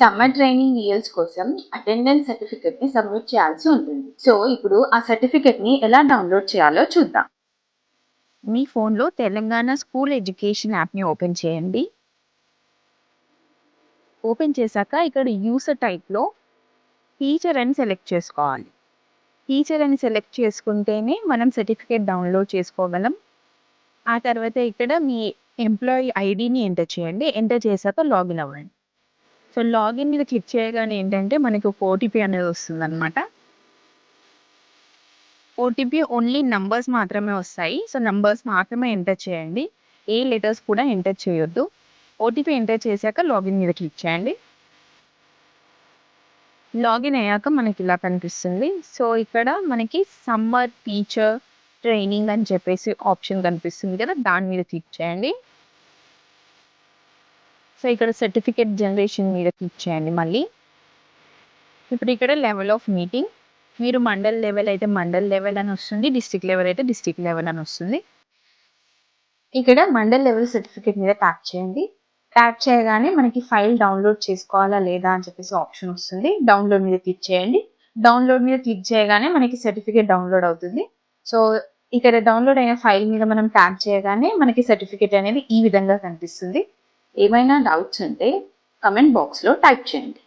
Summer training ELs కోసం attendance certificate ని submit చేయాల్సి ఉంటుంది. సో ఇప్పుడు ఆ సర్టిఫికెట్ ని ఎలా డౌన్లోడ్ చేయాలో చూద్దాం. మీ ఫోన్లో తెలంగాణ స్కూల్ ఎడ్యుకేషన్ యాప్ని ఓపెన్ చేయండి. ఓపెన్ చేశాక ఇక్కడ యూసర్ టైప్లో టీచర్ అని సెలెక్ట్ చేసుకోవాలి. టీచర్ అని సెలెక్ట్ చేసుకుంటేనే మనం సర్టిఫికేట్ డౌన్లోడ్ చేసుకోగలం. ఆ తర్వాత ఇక్కడ మీ ఎంప్లాయీ ఐడిని ఎంటర్ చేయండి. ఎంటర్ చేశాక లాగిన్ అవ్వండి. సో లాగిన్ మీద క్లిక్ చేయగానే ఏంటంటే మనకి ఒక ఓటీపీ అనేది వస్తుందన్నమాట. ఓటీపీ ఓన్లీ నంబర్స్ మాత్రమే వస్తాయి. సో నంబర్స్ మాత్రమే ఎంటర్ చేయండి. ఏ లెటర్స్ కూడా ఎంటర్ చేయొద్దు. ఓటీపీ ఎంటర్ చేశాక లాగిన్ మీద క్లిక్ చేయండి. లాగిన్ అయ్యాక మనకి ఇలా కనిపిస్తుంది. సో ఇక్కడ మనకి సమ్మర్ టీచర్ ట్రైనింగ్ అని చెప్పేసి ఆప్షన్ కనిపిస్తుంది కదా, దాని మీద క్లిక్ చేయండి. సో ఇక్కడ సర్టిఫికేట్ జనరేషన్ మీద క్లిక్ చేయండి. మళ్ళీ ఇప్పుడు ఇక్కడ లెవెల్ ఆఫ్ మీటింగ్, మీరు మండల్ లెవెల్ అయితే మండల్ లెవెల్ అని వస్తుంది, డిస్ట్రిక్ట్ లెవెల్ అయితే డిస్ట్రిక్ట్ లెవెల్ అని వస్తుంది. ఇక్కడ మండల్ లెవెల్ సర్టిఫికేట్ మీద ట్యాప్ చేయండి. ట్యాప్ చేయగానే మనకి ఫైల్ డౌన్లోడ్ చేసుకోవాలా లేదా అని చెప్పేసి ఆప్షన్ వస్తుంది. డౌన్లోడ్ మీద క్లిక్ చేయండి. డౌన్లోడ్ మీద క్లిక్ చేయగానే మనకి సర్టిఫికేట్ డౌన్లోడ్ అవుతుంది. సో ఇక్కడ డౌన్లోడ్ అయిన ఫైల్ మీద మనం ట్యాప్ చేయగానే మనకి సర్టిఫికేట్ అనేది ఈ విధంగా కనిపిస్తుంది. ఏమైనా డౌట్స్ ఉంటే కమెంట్ బాక్స్లో టైప్ చేయండి.